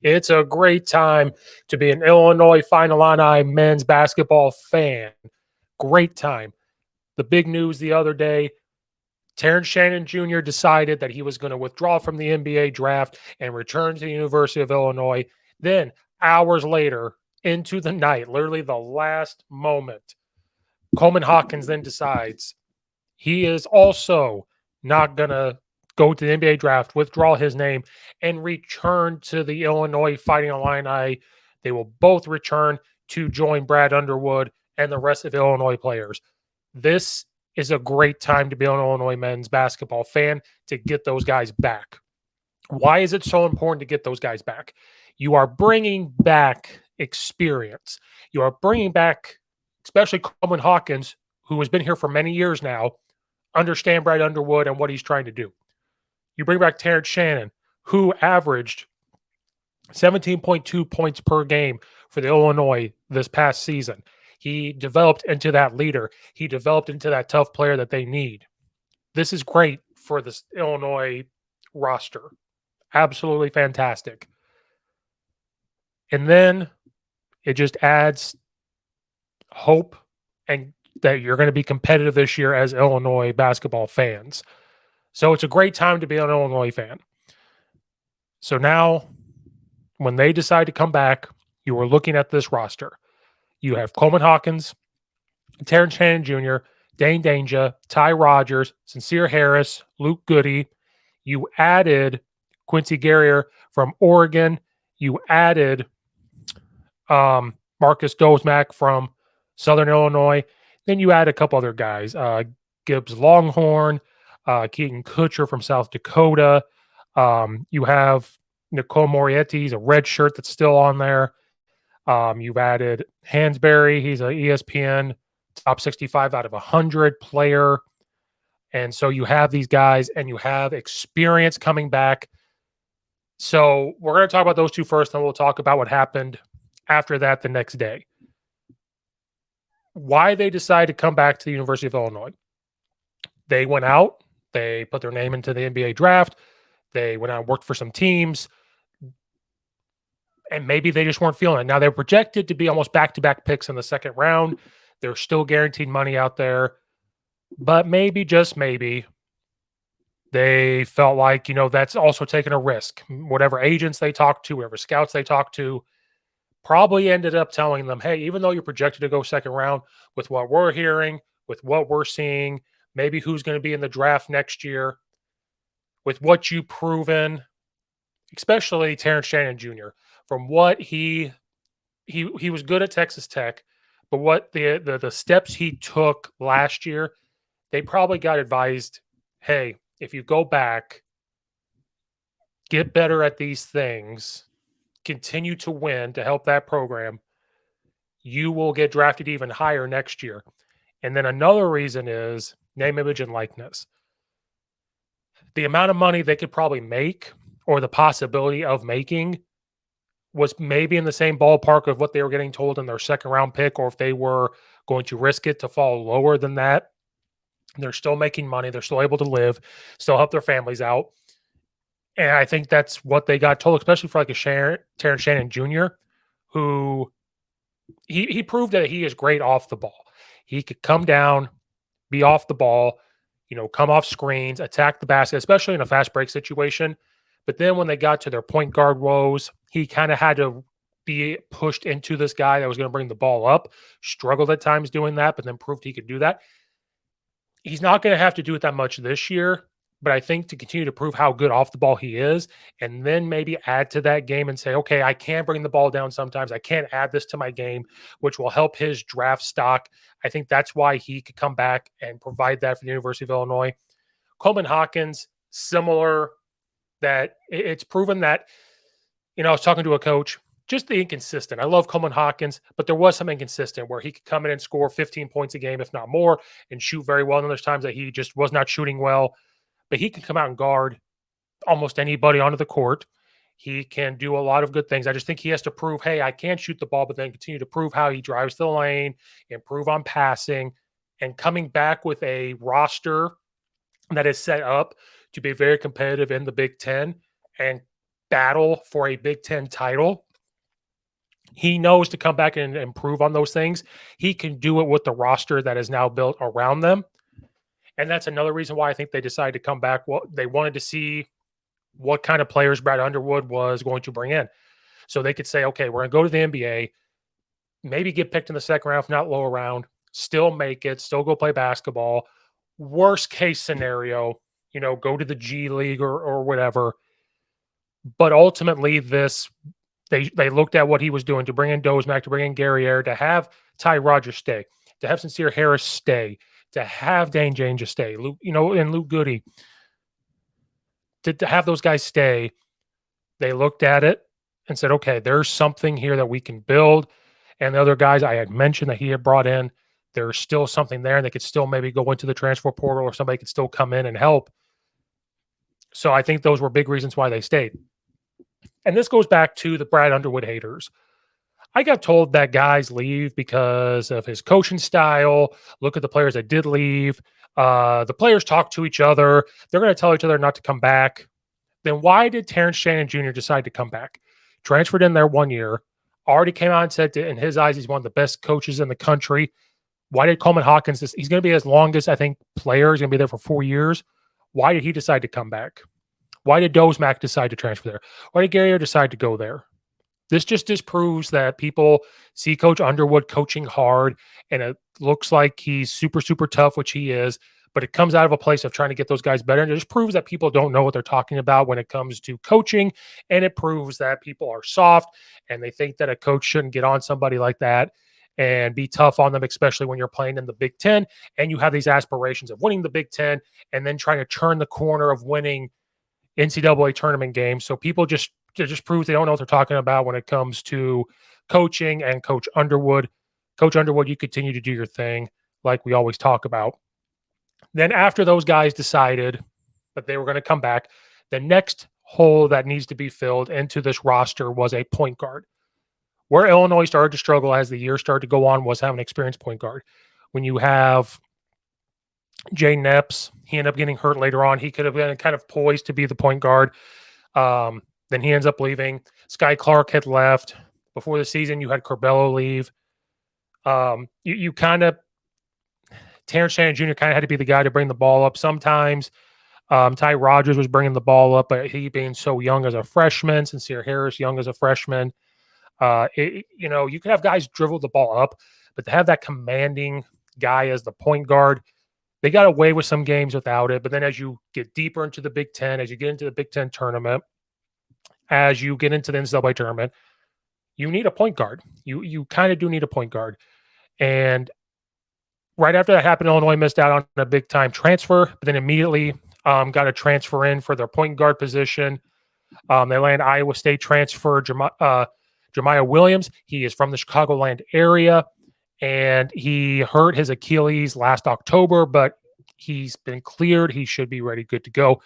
It's a great time to be an Illinois Final Illini men's basketball fan. Great time. The big news the other day, Terrance Shannon Jr. decided that he was going to withdraw from the NBA draft and return to the University of Illinois. Then, hours later, into the night, literally the last moment, Coleman Hawkins then decides he is also not going to go to the NBA draft, withdraw his name, and return to the Illinois Fighting Illini. They will both return to join Brad Underwood and the rest of Illinois players. This is a great time to be an Illinois men's basketball fan to get those guys back. Why is it so important to get those guys back? You are bringing back experience. You are bringing back, especially Coleman Hawkins, who has been here for many years now, understand Brad Underwood and what he's trying to do. You bring back Terrance Shannon, who averaged 17.2 points per game for the Illinois this past season. He developed into that leader. He developed into that tough player that they need. This is great for this Illinois roster. Absolutely fantastic. And then it just adds hope and that you're going to be competitive this year as Illinois basketball fans. So it's a great time to be an Illinois fan. So now, when they decide to come back, you are looking at this roster. You have Coleman Hawkins, Terrance Shannon Jr., Dane Danger, Ty Rogers, Sincere Harris, Luke Goody. You added Quincy Guerrier from Oregon. You added Marcus Dozmak from Southern Illinois. Then you add a couple other guys, Gibbs Longhorn, Keaton Kutcher from South Dakota. You have Nicole Morietti, he's a red shirt that's still on there. You've added Hansberry, he's an ESPN top 65 out of 100 player. And so you have these guys and you have experience coming back. So we're going to talk about those two first, and we'll talk about what happened after that the next day. Why they decided to come back to the University of Illinois. They went out, they put their name into the NBA draft, they went out and worked for some teams, and maybe they just weren't feeling it. Now, they're projected to be almost back-to-back picks in the second round. They're still guaranteed money out there. But maybe, just maybe, they felt like, that's also taking a risk. Whatever agents they talked to, whatever scouts they talked to, probably ended up telling them, hey, even though you're projected to go second round, with what we're hearing, with what we're seeing, maybe who's going to be in the draft next year, with what you've proven, especially Terrance Shannon Jr., from what he was good at Texas Tech, but what the steps he took last year, they probably got advised, hey, if you go back, get better at these things, continue to win to help that program, you will get drafted even higher next year. And then another reason is name, image, and likeness. The amount of money they could probably make, or the possibility of making, was maybe in the same ballpark of what they were getting told in their second round pick, or if they were going to risk it to fall lower than that. They're still making money. They're still able to live, still help their families out. And I think that's what they got told, especially for like Terrance Shannon Jr., who he proved that he is great off the ball. He could come down, be off the ball, come off screens, attack the basket, especially in a fast break situation. But then when they got to their point guard woes, he kind of had to be pushed into this guy that was going to bring the ball up, struggled at times doing that, but then proved he could do that. He's not going to have to do it that much this year, but I think to continue to prove how good off the ball he is, and then maybe add to that game and say, okay, I can bring the ball down sometimes. I can add this to my game, which will help his draft stock. I think that's why he could come back and provide that for the University of Illinois. Coleman Hawkins, similar, that it's proven that, I was talking to a coach, just the inconsistent. I love Coleman Hawkins, but there was some inconsistent where he could come in and score 15 points a game, if not more, and shoot very well. And there's times that he just was not shooting well, but he can come out and guard almost anybody onto the court. He can do a lot of good things. I just think he has to prove, hey, I can shoot the ball, but then continue to prove how he drives the lane, improve on passing, and coming back with a roster that is set up to be very competitive in the Big Ten and battle for a Big Ten title, he knows to come back and improve on those things. He can do it with the roster that is now built around them. And that's another reason why I think they decided to come back. Well, they wanted to see what kind of players Brad Underwood was going to bring in. So they could say, okay, we're going to go to the NBA, maybe get picked in the second round, if not lower round, still make it, still go play basketball. Worst case scenario, go to the G League or whatever. But ultimately, they looked at what he was doing to bring in Dozemack, to bring in Gary Ayer, to have Ty Rogers stay, to have Sincere Harris stay, to have Dane James stay, Luke, and Luke Goody, to have those guys stay. They looked at it and said, okay, there's something here that we can build. And the other guys I had mentioned that he had brought in, there's still something there, and they could still maybe go into the transfer portal, or somebody could still come in and help. So I think those were big reasons why they stayed. And this goes back to the Brad Underwood haters. I got told that guys leave because of his coaching style. Look at the players that did leave. The players talk to each other. They're going to tell each other not to come back. Then why did Terrance Shannon Jr. decide to come back? Transferred in there 1 year. Already came out and said in his eyes, he's one of the best coaches in the country. Why did Coleman Hawkins, he's going to be his longest, I think, player. He's going to be there for 4 years. Why did he decide to come back? Why did Dozemack decide to transfer there? Why did Gary Ayer decide to go there? This just disproves that people see Coach Underwood coaching hard, and it looks like he's super, super tough, which he is, but it comes out of a place of trying to get those guys better. And it just proves that people don't know what they're talking about when it comes to coaching, and it proves that people are soft, and they think that a coach shouldn't get on somebody like that and be tough on them, especially when you're playing in the Big Ten, and you have these aspirations of winning the Big Ten and then trying to turn the corner of winning NCAA tournament games. So people just proves they don't know what they're talking about when it comes to coaching and Coach Underwood. Coach Underwood, you continue to do your thing like we always talk about. Then after those guys decided that they were going to come back, the next hole that needs to be filled into this roster was a point guard. Where Illinois started to struggle as the year started to go on was having an experienced point guard. When you have Jay Nepps, he ended up getting hurt later on. He could have been kind of poised to be the point guard. Then he ends up leaving. Sky Clark had left. Before the season, you had Corbello leave. You kind of, Terrance Shannon Jr. kind of had to be the guy to bring the ball up. Sometimes Ty Rogers was bringing the ball up, but he being so young as a freshman, Sincere Harris young as a freshman, you could have guys dribble the ball up, but to have that commanding guy as the point guard, they got away with some games without it. But then as you get deeper into the Big Ten, as you get into the Big Ten tournament, as you get into the NCAA tournament, you need a point guard. You kind of do need a point guard. And right after that happened, Illinois missed out on a big-time transfer, but then immediately got a transfer in for their point guard position. They land Iowa State transfer Jemiah Williams. He is from the Chicagoland area, and he hurt his Achilles last October, but he's been cleared. He should be ready, good to go.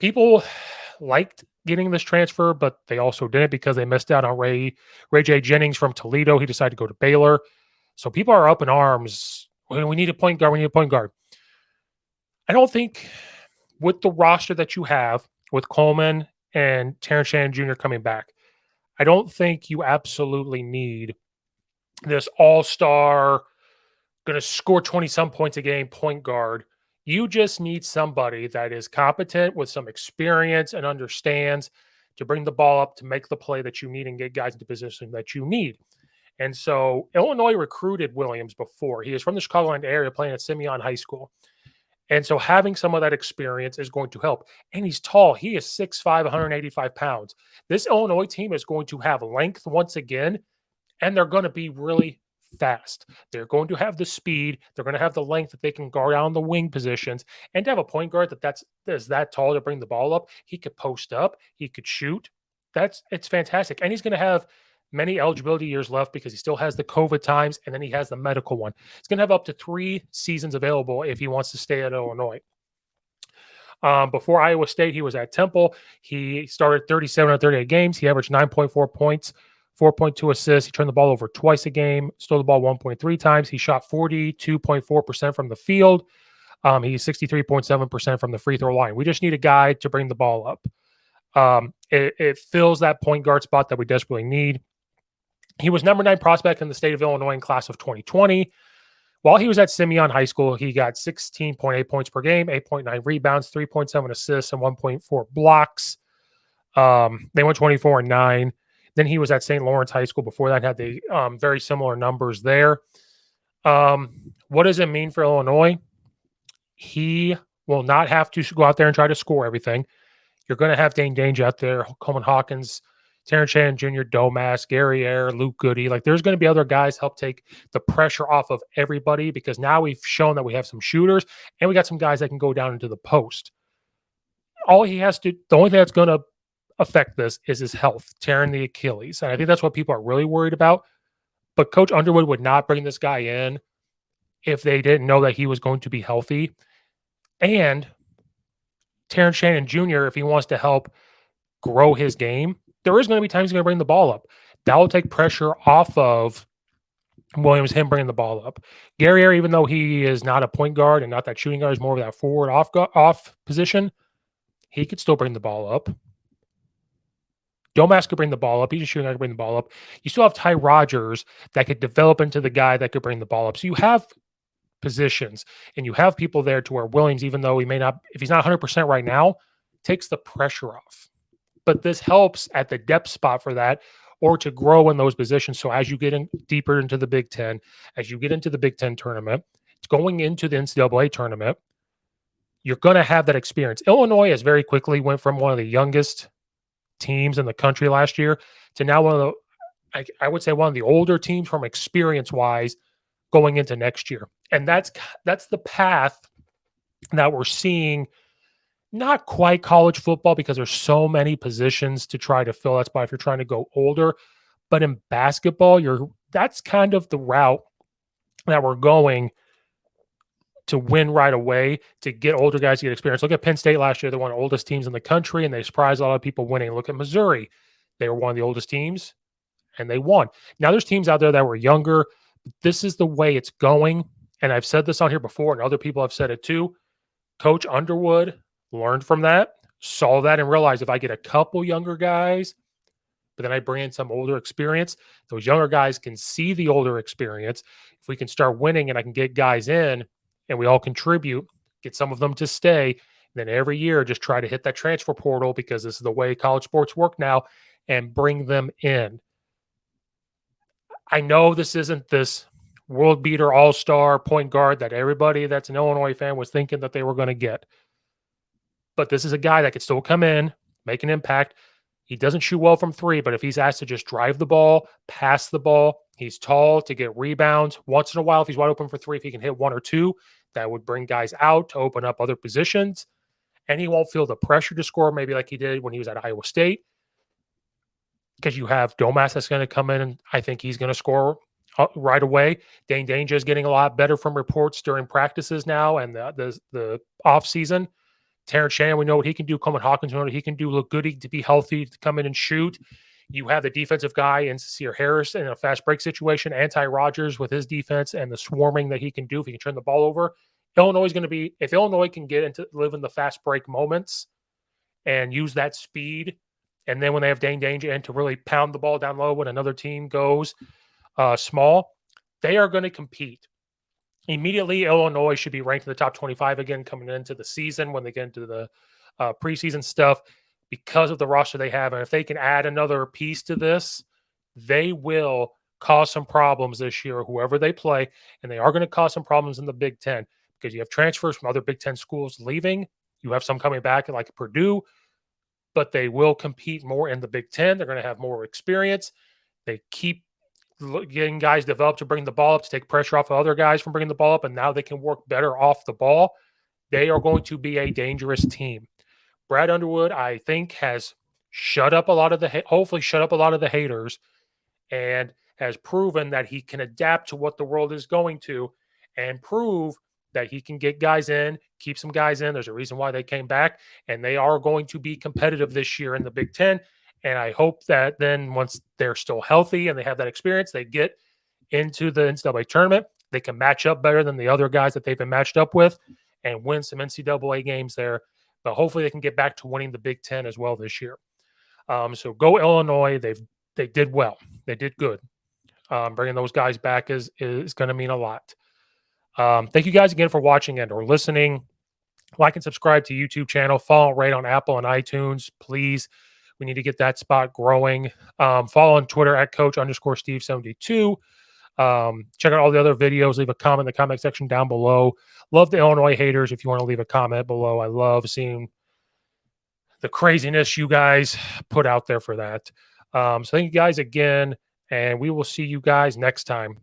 People liked getting this transfer, but they also didn't because they missed out on Ray J. Jennings from Toledo. He decided to go to Baylor. So people are up in arms. We need a point guard. We need a point guard. I don't think with the roster that you have with Coleman and Terrance Shannon Jr. coming back, I don't think you absolutely need this all-star, going to score 20-some points a game point guard. You just need somebody that is competent with some experience and understands to bring the ball up, to make the play that you need and get guys into position that you need. And so Illinois recruited Williams before. He is from the Chicagoland area playing at Simeon High School. And so having some of that experience is going to help. And he's tall. He is 6'5", 185 pounds. This Illinois team is going to have length once again, and they're going to be really fast. They're going to have the speed. They're going to have the length that they can guard down the wing positions. And to have a point guard that's that tall to bring the ball up, he could post up, he could shoot. It's fantastic. And he's going to have many eligibility years left because he still has the COVID times, and then he has the medical one. He's going to have up to 3 seasons available if he wants to stay at Illinois. Before Iowa State, he was at Temple. He started 37 out of 38 games. He averaged 9.4 points, 4.2 assists. He turned the ball over twice a game, stole the ball 1.3 times. He shot 42.4% from the field. He's 63.7% from the free throw line. We just need a guy to bring the ball up. It fills that point guard spot that we desperately need. He was number 9 prospect in the state of Illinois in class of 2020. While he was at Simeon High School, he got 16.8 points per game, 8.9 rebounds, 3.7 assists, and 1.4 blocks. They went 24-9. Then he was at St. Lawrence High School before that, had the very similar numbers there. What does it mean for Illinois? He will not have to go out there and try to score everything. You're going to have Dane Dange out there, Coleman Hawkins, Terrance Shannon Jr., Domas, Gary Ayer, Luke Goody. Like, there's going to be other guys help take the pressure off of everybody, because now we've shown that we have some shooters and we got some guys that can go down into the post. The only thing that's going to affect this is his health, tearing the Achilles. And I think that's what people are really worried about. But Coach Underwood would not bring this guy in if they didn't know that he was going to be healthy. And Terrance Shannon Jr., if he wants to help grow his game, there is going to be times he's going to bring the ball up. That will take pressure off of Williams, him bringing the ball up. Gary Ayer, even though he is not a point guard and not that shooting guard, is more of that forward off position, he could still bring the ball up. Domas could bring the ball up. He's a shooting guard to bring the ball up. You still have Ty Rodgers that could develop into the guy that could bring the ball up. So you have positions and you have people there to where Williams, even though he may not, if he's not 100% right now, takes the pressure off. But this helps at the depth spot for that, or to grow in those positions. So as you get in deeper into the Big Ten, as you get into the Big Ten tournament, it's going into the NCAA tournament, you're going to have that experience. Illinois has very quickly went from one of the youngest teams in the country last year to now one of the, I would say, one of the older teams from experience-wise going into next year. And that's the path that we're seeing. Not quite college football, because there's so many positions to try to fill. That's why if you're trying to go older. But in basketball, that's kind of the route that we're going to win right away, to get older guys to get experience. Look at Penn State last year. They're one of the oldest teams in the country, and they surprised a lot of people winning. Look at Missouri. They were one of the oldest teams, and they won. Now there's teams out there that were younger. This is the way it's going. And I've said this on here before, and other people have said it too. Coach Underwood learned from that, saw that, and realized if I get a couple younger guys, but then I bring in some older experience, those younger guys can see the older experience. If we can start winning and I can get guys in and we all contribute, get some of them to stay, then every year just try to hit that transfer portal, because this is the way college sports work now, and bring them in. I know this isn't this world beater all-star point guard that everybody that's an Illinois fan was thinking that they were going to get. But this is a guy that could still come in, make an impact. He doesn't shoot well from three, but if he's asked to just drive the ball, pass the ball, he's tall to get rebounds. Once in a while, if he's wide open for three, if he can hit one or two, that would bring guys out to open up other positions. And he won't feel the pressure to score, maybe like he did when he was at Iowa State, because you have Domas that's going to come in, and I think he's going to score right away. Dane Dange is getting a lot better from reports during practices now and the off season. Terrance Shannon, we know what he can do. Coleman Hawkins, we know what he can do. Look Goody to be healthy, to come in and shoot. You have the defensive guy in Sear Harris in a fast break situation, Ty Rodgers with his defense and the swarming that he can do if he can turn the ball over. Illinois is going to be, if Illinois can get into live in the fast break moments and use that speed, and then when they have Dane Dange in to really pound the ball down low when another team goes small, they are going to compete. Immediately, Illinois should be ranked in the top 25 again coming into the season when they get into the preseason stuff, because of the roster they have. And if they can add another piece to this, they will cause some problems this year, whoever they play. And they are going to cause some problems in the Big Ten, because you have transfers from other Big Ten schools leaving. You have some coming back like Purdue, but they will compete more in the Big Ten. They're going to have more experience. They keep getting guys developed to bring the ball up, to take pressure off of other guys from bringing the ball up, and now they can work better off the ball. They are going to be a dangerous team. Brad Underwood, I think, has hopefully shut up a lot of the haters, and has proven that he can adapt to what the world is going to, and prove that he can get guys in, keep some guys in. There's a reason why they came back, and they are going to be competitive this year in the Big Ten. And I hope that then once they're still healthy and they have that experience, they get into the NCAA tournament, they can match up better than the other guys that they've been matched up with and win some NCAA games there. but hopefully they can get back to winning the Big Ten as well this year. So go Illinois. They did well. They did good. Bringing those guys back is going to mean a lot. Thank you guys again for watching and or listening. Like and subscribe to YouTube channel. Follow right on Apple and iTunes, please. We need to get that spot growing. Follow on Twitter at Coach_Steve72. Check out all the other videos. Leave a comment in the comment section down below. Love the Illinois haters if you want to leave a comment below. I love seeing the craziness you guys put out there for that. So thank you guys again, and we will see you guys next time.